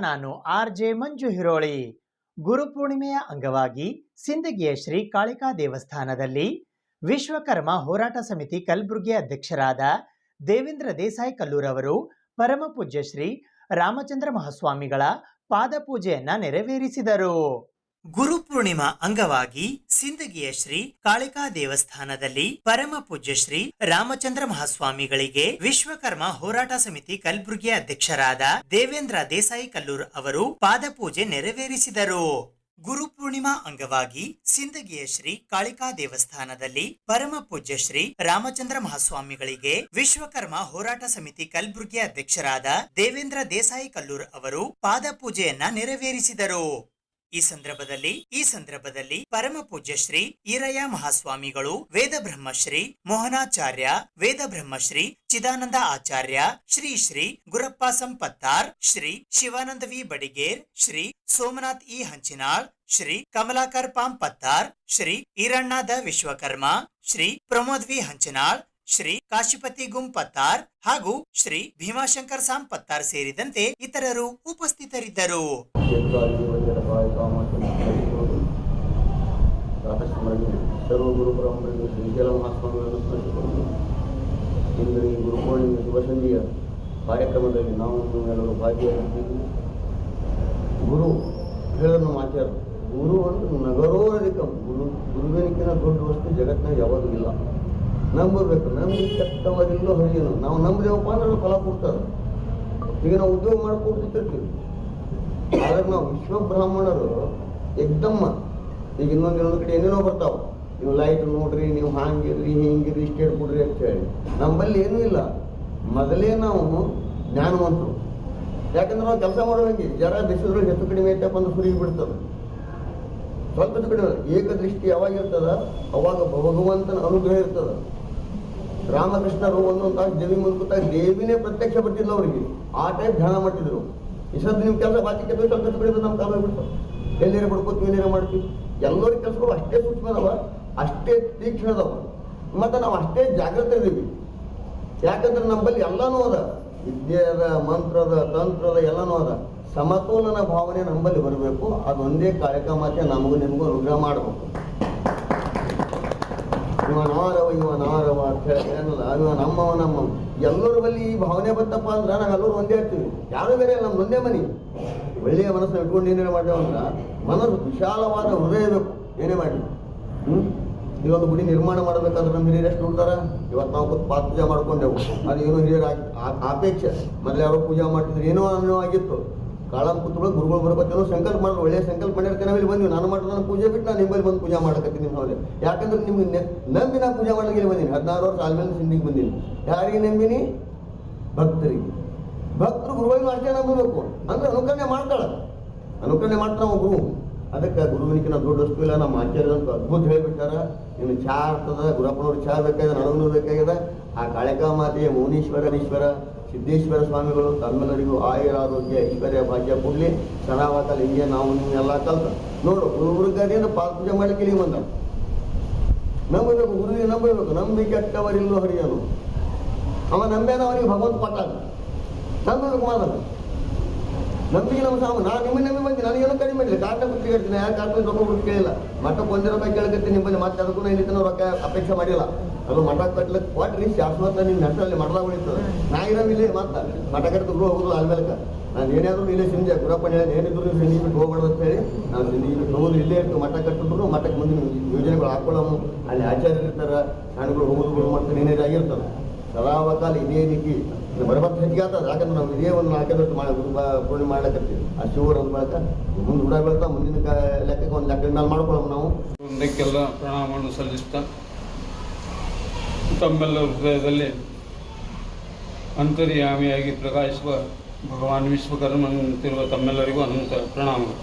ನಾನು RJ ಮಂಜು ಹಿರೋಳಿ. ಗುರುಪೂರ್ಣಿಮೆಯ ಅಂಗವಾಗಿ ಸಿಂದಗಿಯ ಶ್ರೀ ಕಾಳಿಕಾ ದೇವಸ್ಥಾನದಲ್ಲಿ ವಿಶ್ವಕರ್ಮ ಹೋರಾಟ ಸಮಿತಿ ಕಲಬುರಗಿ ಅಧ್ಯಕ್ಷರಾದ ದೇವೇಂದ್ರ ದೇಸಾಯಿ ಕಲ್ಲೂರ್ ಅವರು ಪರಮ ಪೂಜ್ಯ ಶ್ರೀ ರಾಮಚಂದ್ರ ಮಹಾಸ್ವಾಮಿಗಳ ಪಾದಪೂಜೆಯನ್ನ ನೆರವೇರಿಸಿದರು. ಗುರುಪೂರ್ಣಿಮಾ ಅಂಗವಾಗಿ ಸಿಂದಗಿಯ ಶ್ರೀ ಕಾಳಿಕಾ ದೇವಸ್ಥಾನದಲ್ಲಿ ಪರಮ ಪೂಜ್ಯ ಶ್ರೀ ರಾಮಚಂದ್ರ ಮಹಾಸ್ವಾಮಿಗಳಿಗೆ ವಿಶ್ವಕರ್ಮ ಹೋರಾಟ ಸಮಿತಿ ಕಲಬುರಗಿ ಅಧ್ಯಕ್ಷರಾದ ದೇವೇಂದ್ರ ದೇಸಾಯಿ ಕಲ್ಲೂರ್ ಅವರು ಪಾದಪೂಜೆ ನೆರವೇರಿಸಿದರು. ಗುರುಪೂರ್ಣಿಮಾ ಅಂಗವಾಗಿ ಸಿಂದಗಿಯ ಶ್ರೀ ಕಾಳಿಕಾ ದೇವಸ್ಥಾನದಲ್ಲಿ ಪರಮ ಪೂಜ್ಯ ಶ್ರೀ ರಾಮಚಂದ್ರ ಮಹಾಸ್ವಾಮಿಗಳಿಗೆ ವಿಶ್ವಕರ್ಮ ಹೋರಾಟ ಸಮಿತಿ ಕಲಬುರಗಿ ಅಧ್ಯಕ್ಷರಾದ ದೇವೇಂದ್ರ ದೇಸಾಯಿ ಕಲ್ಲೂರ್ ಅವರು ಪಾದಪೂಜೆಯನ್ನ ನೆರವೇರಿಸಿದರು. ಈ ಸಂದರ್ಭದಲ್ಲಿ ಪರಮ ಪೂಜ್ಯ ಶ್ರೀ ಈರಯ್ಯ ಮಹಾಸ್ವಾಮಿಗಳು, Veda Brahmashri Mohanacharya, Veda Brahmashri Chidananda Acharya, Shri Shri Gurappa Sampattar, Shri Shivananda V Badiger, Shri Somanath E Hanchinal, Shri Kamalakar Pampattar, Shri Iranna D Vishwakarma, Shri Pramod V Hanchinal, Shri Kashipati Gumpattar ಹಾಗೂ ಶ್ರೀ ಭೀಮಾಶಂಕರ್ ಸಾಂಪತ್ತಾರ್ ಸೇರಿದಂತೆ ಇತರರು ಉಪಸ್ಥಿತರಿದ್ದರು. ಸರ್ವ ಗುರು ಪರಂಪರೆಗೆ ಶ್ರೀಶೈಲ ಮಹಾಸ್ವಾಮಿಗಳನ್ನು ಸ್ಮರಿಸಿಕೊಂಡು ಇಂದು ಈ ಗುರುಪೂರ್ಣಿಮೆ ಶುಭ ಸಂಧಿಯ ಕಾರ್ಯಕ್ರಮದಲ್ಲಿ ನಾವು ಎಲ್ಲರೂ ಭಾಗಿಯಾಗಿದ್ದೀವಿ. ಗುರು ಹೇಳನ್ನು ಮಾತಾಡ ಗುರು ಅಂದ್ರೆ ನಗರೋರಧಿಕಂ. ಗುರುವಿನಕ್ಕಿಂತ ದೊಡ್ಡ ವಸ್ತು ಜಗತ್ತಿನ ಯಾವುದು ಇಲ್ಲ. ನಂಬಬೇಕು. ನಮ್ಗೆ ಕೆಟ್ಟವರಿಲ್ಲೋ ಹರಿಯನು. ನಾವು ನಂಬದೇವಪ್ಪ ಅಂದ್ರೆ ಫಲ ಕೊಡ್ತಾರೆ. ಈಗ ನಾವು ಉದ್ಯೋಗ ಮಾಡ್ಕೊಡ್ತಿರ್ತೀವಿ. ಆದ್ರೆ ನಾವು ವಿಶ್ವಬ್ರಾಹ್ಮಣರು ಎಕ್ದಮ್ಮ ಈಗ ಇನ್ನೊಂದು ಕಡೆ ಏನೇನೋ ಬರ್ತಾವೆ. ನೀವು ಲೈಟ್ ನೋಡ್ರಿ, ನೀವು ಹಾಂಗಿರ್ರಿ, ಹಿಂಗಿರ್ರಿ, ಇಷ್ಟೇಟ್ ಕೊಡ್ರಿ ಅಂತ ಹೇಳಿ. ನಮ್ಮಲ್ಲಿ ಏನೂ ಇಲ್ಲ. ಮೊದಲೇ ನಾವು ಜ್ಞಾನವಂತರು. ಯಾಕಂದ್ರೆ ನಾವು ಕೆಲಸ ಮಾಡೋದಂಗೆ ಜರ ಬಿಸಿದ್ರು ಹೆಚ್ಚು ಕಡಿಮೆ ಐತಪ್ಪ ಅಂದ್ರೆ ಸುರಿಗೆ ಬಿಡ್ತದೆ. ಸ್ವಲ್ಪ ಹೆಚ್ಚು ಕಡಿಮೆ ಏಕದೃಷ್ಟಿ ಯಾವಾಗ ಇರ್ತದ ಅವಾಗ ಭಗವಂತನ ಅನುಗ್ರಹ ಇರ್ತದ. ರಾಮಕೃಷ್ಣರು ಒಂದೊಂದು ತಾಸು ದೇವಿ ಮೂಲಕ ದೇವಿನೇ ಪ್ರತ್ಯಕ್ಷ ಬರ್ತಿಲ್ಲ ಅವರಿಗೆ. ಆ ಟೈಪ್ ಧ್ಯಾನ ಮಾಡ್ತಿದ್ರು. ಈ ಸದ್ದು ನಿಮ್ಮ ಕೆಲಸ ಬಾಚಿಕೆ ಸ್ವಲ್ಪ ಹೆಚ್ಚು ಕಡಿಮೆ ನಮ್ಮ ಕಾಲ ಬಿಡ್ತಾರೆ. ಎಲ್ಲೇರೆ ಬಡ್ಕೋತೀವಿ, ಏನೇರ ಮಾಡ್ತೀವಿ. ಎಲ್ಲರಿಗೂ ಕೆಲಸಗಳು ಅಷ್ಟೇ ಸೂಕ್ಷ್ಮ ಅದಾವ, ಅಷ್ಟೇ ತೀಕ್ಷ್ಣ ಅದಾವ. ಮತ್ತು ನಾವು ಅಷ್ಟೇ ಜಾಗ್ರತೆ ಇದ್ದೀವಿ. ಯಾಕಂದ್ರೆ ನಮ್ಮಲ್ಲಿ ಎಲ್ಲನೂ ಅದ. ವಿದ್ಯೆ ಅದ, ಮಂತ್ರದ, ತಂತ್ರದ ಎಲ್ಲನೂ ಅದ. ಸಮತೋಲನ ಭಾವನೆ ನಮ್ಮಲ್ಲಿ ಬರಬೇಕು. ಅದೊಂದೇ ಕಾಳಿಕಾ ಮಾತೆ ನಮಗೂ ನಿಮಗೂ ಅನುಗ್ರಹ ಮಾಡಬೇಕು. ಇವ ನಾರವ ಅಂತ ಹೇಳಿ ಏನಲ್ಲ, ಇವ ನಮ್ಮವ ಎಲ್ಲರ ಬಳಿ ಈ ಭಾವನೆ ಬಂತಪ್ಪ ಅಂದ್ರೆ ನಾವೆಲ್ಲರೂ ಒಂದೇ ಇರ್ತೀವಿ. ಯಾರು ಬೇರೆ ಇಲ್ಲ, ನಮ್ದು ಒಂದೇ ಮನೆ. ಒಳ್ಳೆಯ ಮನಸ್ಸನ್ನು ಇಟ್ಕೊಂಡು ಏನೇನು ಮಾಡ್ತೇವಂದ್ರೆ ಮನಸ್ಸು ವಿಶಾಲವಾದ ಹೃದಯ ಬೇಕು. ಏನೇ ಮಾಡಿ ಇವೊಂದು ಗುಡಿ ನಿರ್ಮಾಣ ಮಾಡಬೇಕಾದ್ರೆ ನಮ್ಮ ಹಿರಿಯರು ಎಷ್ಟು ನೋಡ್ತಾರ. ಇವತ್ತು ನಾವು ಪಾದ ಪೂಜೆ ಮಾಡ್ಕೊಂಡೆವು. ಅದು ಏನೋ ಹಿರಿಯರ ಅಪೇಕ್ಷೆ. ಮೊದಲು ಯಾರೋ ಪೂಜೆ ಮಾಡ್ತಿದ್ರು, ಏನೋ ಅನ್ನೋ ಆಗಿತ್ತು. ಕಾಳಂ ಕೂತ್ಗಳು ಗುರುಗಳು ಬರ್ಬೇಕೇನೋ ಸಂಕಲ್ಪ ಮಾಡಿದ್ರು. ಒಳ್ಳೆಯ ಸಂಕಲ್ಪ ಮಾಡಿರ್ತಾನೆ ಇಲ್ಲಿ ಬಂದ್ವಿ. ನಾನು ಮಾಡಿದ್ರೆ ಪೂಜೆ ಬಿಟ್ಟು ನಾನು ನಿಮ್ಮಲ್ಲಿ ಬಂದು ಪೂಜೆ ಮಾಡಕತ್ತೀನಿ. ನೋಡಿ, ಯಾಕಂದ್ರೆ ನಿಮ್ಗೆ ನಂಬಿ ನಾನು ಪೂಜೆ ಮಾಡಲಿಕ್ಕೆ ಇಲ್ಲಿ ಬಂದೀನಿ. 16 ವರ್ಷ ಆದ್ಮೇಲೆ ಸಿಂಧಿಗೆ ಬಂದೀನಿ. ಯಾರಿಗೆ ನಂಬಿನಿ? ಭಕ್ತರಿಗೆ. ಭಕ್ತರು ಗುರುಗಳಿಗೆ ಅಷ್ಟೇ ನಂಬಬೇಕು. ಅಂದ್ರೆ ಅನುಕರಣೆ ಮಾಡ್ತಾಳೆ. ಅನುಕರಣೆ ಮಾಡ್ತಾವ ಗುರು. ಅದಕ್ಕೆ ಗುರುವಿನಿಕಿನ ದೊಡ್ಡ ವಸ್ತು ಇಲ್ಲ. ನಮ್ಮ ಆಚಾರ್ಯರಂತೂ ಅದ್ಭುತ ಹೇಳಿಬಿಟ್ಟಾರ. ಇನ್ನು ಚಹಾ ಆಗ್ತದ, ಗುರಪ್ಪನವ್ರು ಚಹಾ ಬೇಕಾಗಿದೆ, ನನಗೂ ಬೇಕಾಗಿದೆ. ಆ ಕಾಳಿಕಾ ಮಾತೆಯ ಮೌನೀಶ್ವರ ಸಿದ್ದೇಶ್ವರ ಸ್ವಾಮಿಗಳು ತಮ್ಮೆಲ್ಲರಿಗೂ ಆಯುರಾರೋಗ್ಯ ಐಶ್ವರ್ಯ ಭಾಗ್ಯ ಕೊಡಲಿ. ಸದಾವಾಕಲ್ ಹಿಂಗೆ ನಾವು ಎಲ್ಲ ಕಲ್ತ ನೋಡು. ಗುರುಗಾರಿಯನ್ನು ಪಾದ ಪೂಜೆ ಮಾಡಲಿಕ್ಕೆ ಇಲ್ಲಿ ಬಂದ. ನಂಬಬೇಕು, ಗುರುವಿಗೆ ನಂಬಬೇಕು. ನಂಬಿ ಕೆಟ್ಟವರಿಲ್ಲೋ ಹರಿಯನು. ಅವ ನಂಬೇನ ಅವನಿಗೆ ಭಗವಂತ ಪಟ್ಟಾಗ ನಂಬಬೇಕು. ಮಾತಾಡ ನಂಬಿಕೆ ನಮ್ಮ ಸಾಮ. ನಾನು ನಿಮ್ಮನ್ನು ನಂಬಿ ಬಂದು ನನಗೇನು ಕಡಿಮೆ ಮಾಡಿಲ್ಲ. ಕಾಟ ಬಿಟ್ಟು ಕೇಳ್ತೀನಿ. ಯಾರು ಕಾಟ ರೊಕ್ಕ ಬಿಟ್ಟು ಕೇಳಿಲ್ಲ. ಮಠಕ್ಕೆ 1 ರೂಪಾಯಿ ಕೇಳಕತ್ತೀನಿ ನಿಮ್ಮಲ್ಲಿ. ಮತ್ತೆ ಅದಕ್ಕೂ ನಾನು ಇಲ್ಲಿ ರೊಕ್ಕ ಅಪೇಕ್ಷೆ ಮಾಡಿಲ್ಲ. ಅದು ಮಠ ಕಟ್ಲಿಕ್ಕೆ ಕೊಟ್ರಿ ಶಾಶ್ವತ ನಿಮ್ಮ ಹೆಸರಲ್ಲಿ ಮಠದಾಗ ಉಳಿತದೆ. ನಾ ಇರೋದಿಲ್ಲ. ಮತ್ತೆ ಮಠ ಕಟ್ಟಿದ್ರು ಗುರು ಹೋಗೋದು ಆಲ್ಮೇಲೆ ನಾನು ಏನಾದರೂ ಇಲ್ಲೇ ಸಿಂಧೆ ಗುರಪ್ಪ ಹೇಳಿ ಏನಿದ್ರು ನೀವು ಸಿಂಧಿಗೆ ಬಿಟ್ಟು ಹೋಗ್ಬಾರ್ದು ಅಂತ ಹೇಳಿ ನಾವು ಸಿಂಧಿಗೆ ಬಿಟ್ಟು ಹೋಗೋದು ಇಲ್ಲೇ ಇರ್ತೀವಿ. ಮಠ ಕಟ್ಟಿದ್ರು ಮಠಕ್ಕೆ ಮುಂದಿನ ಯೋಜನೆಗಳು ಹಾಕೊಳ್ಳೋము. ಅಲ್ಲಿ ಆಚಾರ್ಯರು ಇರ್ತಾರೆ, ಶಾಣೆಗಳು ಹೋಗೋದು ಮಾಡ್ತಾರೆ, ಏನೇನು ಆಗಿರ್ತದೆ. ಸದಾವಕಾಲ ಇದೇ ರೀತಿ ಬರಬರ್ತ ಹೆಚ್ಚಿಗೆ ಆಗ್ತದೆ. ಯಾಕಂದ್ರೆ ನಾವು ಇದೇ ಒಂದು 4 ಪೂರ್ಣಿ ಮಾಡ್ಲಕತ್ತೀವಿ. ಆ ಶಿವರು ಅಂದ ಬಳಕ ಮುಂದೆ ಹುಡ ಬೀಳ್ತಾ ಮುಂದಿನ ಲೆಕ್ಕಕ್ಕೆ ಒಂದು ಲೆಕ್ಕದ ಮೇಲೆ ಮಾಡ್ಕೊಳ್ಳೋದು ನಾವು. ಒಂದಕ್ಕೆಲ್ಲ ಪ್ರಣಾಮವನ್ನು ಸಲ್ಲಿಸ್ತಾ ತಮ್ಮೆಲ್ಲರ ಹೃದಯದಲ್ಲಿ ಅಂತರ್ಯಾಮಿಯಾಗಿ ಪ್ರಕಾಶಿಸುವ ಭಗವಾನ್ ವಿಶ್ವಕರ್ಮನಂತಿರುವ ತಮ್ಮೆಲ್ಲರಿಗೂ ಅನಂತ ಪ್ರಣಾಮಗಳು.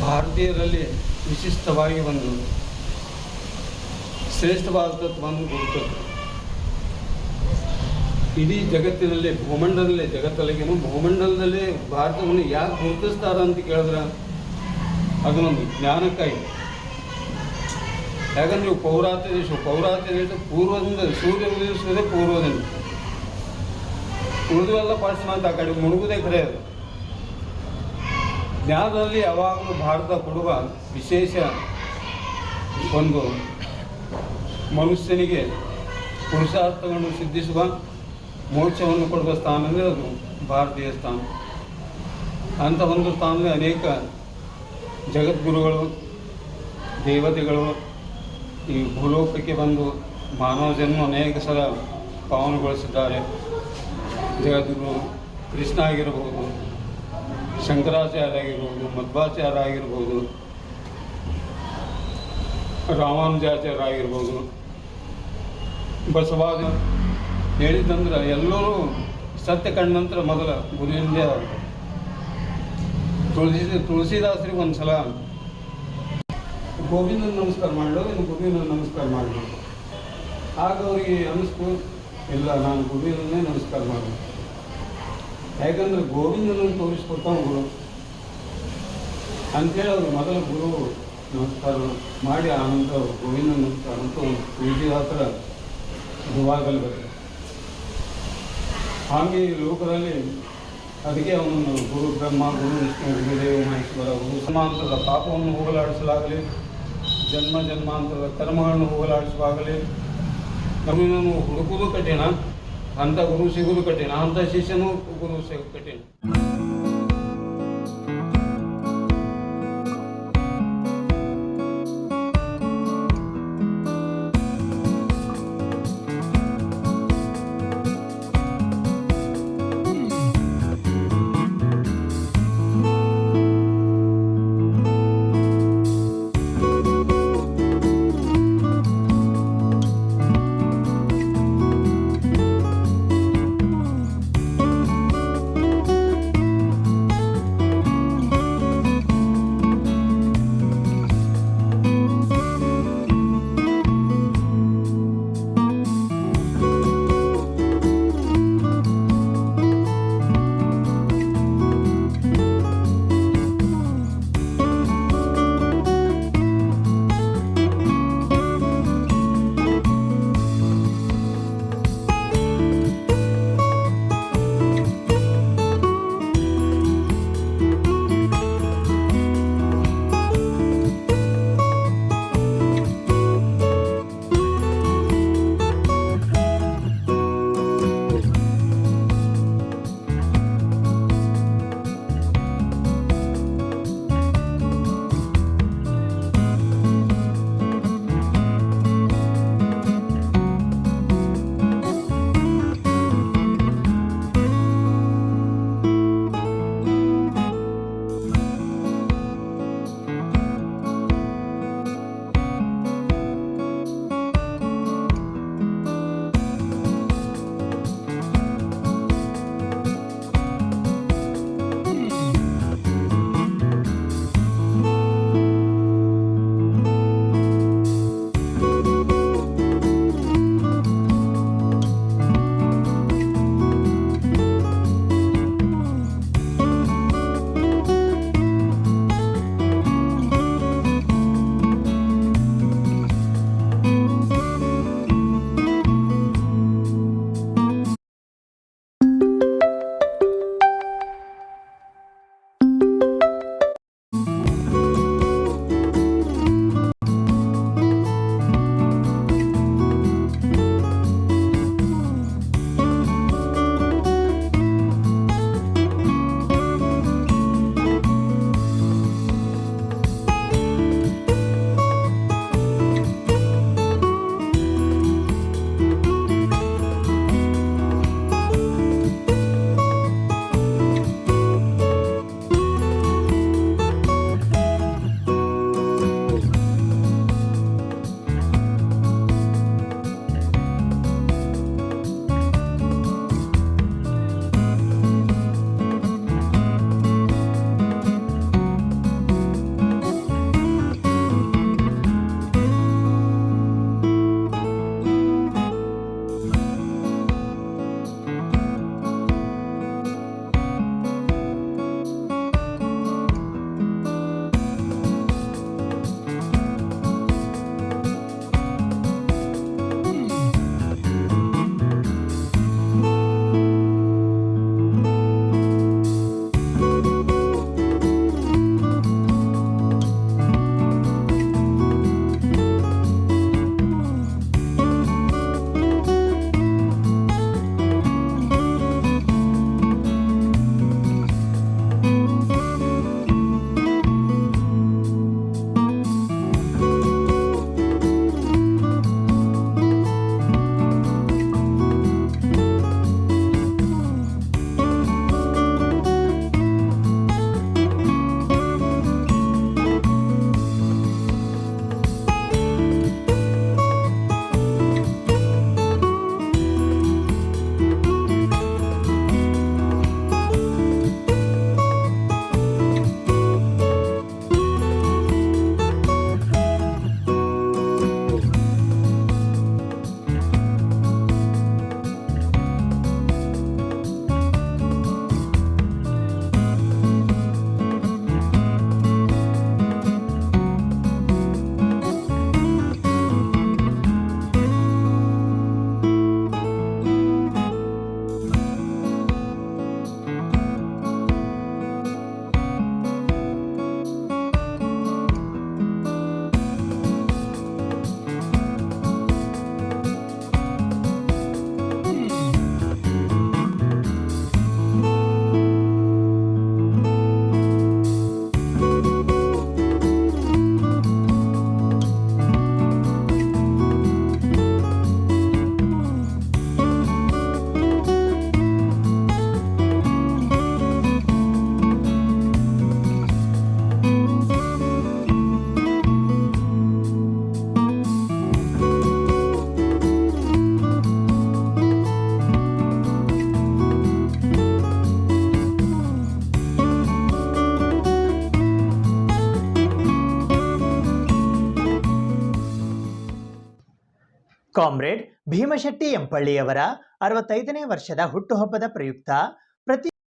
ಭಾರತೀಯರಲ್ಲಿ ವಿಶಿಷ್ಟವಾಗಿ ಒಂದು ಶ್ರೇಷ್ಠವಾದ ತತ್ವವನ್ನು ಗುರುತದ್ದು. ಇಡೀ ಜಗತ್ತಿನಲ್ಲಿ ಭೂಮಂಡಲದಲ್ಲಿ, ಜಗತ್ತಲ್ಲಿಗೇನು ಭೂಮಂಡಲದಲ್ಲಿ ಭಾರತವನ್ನು ಯಾಕೆ ಗುರುತಿಸ್ತಾರೆ ಅಂತ ಕೇಳಿದ್ರೆ ಅದನ್ನೊಂದು ಜ್ಞಾನಕ್ಕಾಗಿ. ಯಾಕಂದ್ರೆ ನೀವು ಪೌರಾತ್ಯ ದೇಶ ಪೂರ್ವದಿಂದ ಸೂರ್ಯ ಉದಯಿಸುವುದೇ ಪೂರ್ವದಿಂದ. ಉಳಿದುವೆಲ್ಲ ಪಾಶ್ಚಿಮಾತ್ಯ ಆ ಕಡೆ ಮುಳುಗುದೇ ಕರೆ ಅದು. ಜ್ಞಾನದಲ್ಲಿ ಯಾವಾಗಲೂ ಭಾರತ ಕೊಡುವ ವಿಶೇಷ ಒಂದು ಮನುಷ್ಯನಿಗೆ ಪುರುಷಾರ್ಥಗಳನ್ನು ಸಿದ್ಧಿಸುವ ಮೋಕ್ಷವನ್ನು ಕೊಡುವ ಸ್ಥಾನ ಅಂದರೆ ಅದು ಭಾರತೀಯ ಸ್ಥಾನ. ಅಂಥ ಒಂದು ಸ್ಥಾನದಲ್ಲಿ ಅನೇಕ ಜಗದ್ಗುರುಗಳು ದೇವತೆಗಳು ಈ ಭೂಲೋಕಕ್ಕೆ ಬಂದು ಮಾನವ ಜನ್ಮ ಅನೇಕ ಸಲ ಪಾವನಗೊಳಿಸಿದ್ದಾರೆ. ಜಗದ್ಗುರು ಕೃಷ್ಣ ಆಗಿರ್ಬೋದು, ಶಂಕರಾಚಾರ್ಯ ಆಗಿರ್ಬೋದು, ಮಧ್ವಾಚಾರ್ಯ ಆಗಿರ್ಬೋದು, ರಾಮಾನುಜಾಚಾರ್ಯ ಆಗಿರ್ಬೋದು, ಬಸವಾದ ಹೇಳಿದ್ದಂದ್ರೆ ಎಲ್ಲರೂ ಸತ್ಯ ಕಂಡ ನಂತರ ಮೊದಲ ಗುರುವಿಂದ ತುಳಸಿದಾಸರಿಗೆ ಒಂದು ಸಲ ಗೋವಿಂದನ ನಮಸ್ಕಾರ ಮಾಡಲು ಇನ್ನು ಗುರುವಿನ ನಮಸ್ಕಾರ ಮಾಡಬೇಕು. ಆಗ ಅವರಿಗೆ ಅನ್ನಿಸ್ತು, ಇಲ್ಲ ನಾನು ಗುರುವಿನನ್ನೇ ನಮಸ್ಕಾರ ಮಾಡಬೇಕು. ಯಾಕಂದ್ರೆ ಗೋವಿಂದನನ್ನು ತೋರಿಸ್ಕೊಡ್ತಾವ ಗುರು ಅಂಥೇಳಿ ಅವರು ಮೊದಲ ಗುರು ನಮಸ್ಕಾರ ಮಾಡಿ ಆನಂತರ ಗೋವಿಂದ ನಮಸ್ಕಾರ ಅಂತ ಒಂದು ತುಳಸಿದಾಸರ ದುವಾಗಲ್ಲಿ ಬರ್ತದೆ. ಹಾಗೆ ಈ ಲೋಕದಲ್ಲಿ ಅದಕ್ಕೆ ಅವನನ್ನು ಗುರು ಬ್ರಹ್ಮ, ಗುರು ವಿಷ್ಣು, ಗುರುದೇವ ಮಹೇಶ್ವರ, ಗುರು ಜನ್ಮಾಂತರದ ಪಾಪವನ್ನು ಹೋಗಲಾಡಿಸಲಾಗಲಿ, ಜನ್ಮ ಜನ್ಮಾಂತರದ ಕರ್ಮಗಳನ್ನು ಹೋಗಲಾಡಿಸುವಾಗಲಿ ಗುರುವಿನನ್ನು ಹುಡುಕುವುದು ಕಠಿಣ, ಅಂಥ ಗುರು ಸಿಗುವುದು ಕಠಿಣ, ಅಂಥ ಶಿಷ್ಯನೂ ಗುರು ಸಿಗೋದು ಕಠಿಣ. ಕಾಮ್ರೇಡ್ ಭೀಮಶೆಟ್ಟಿ ಎಂಪಳ್ಳಿಯವರ 65ನೇ ವರ್ಷದ ಹುಟ್ಟುಹಬ್ಬದ ಪ್ರಯುಕ್ತ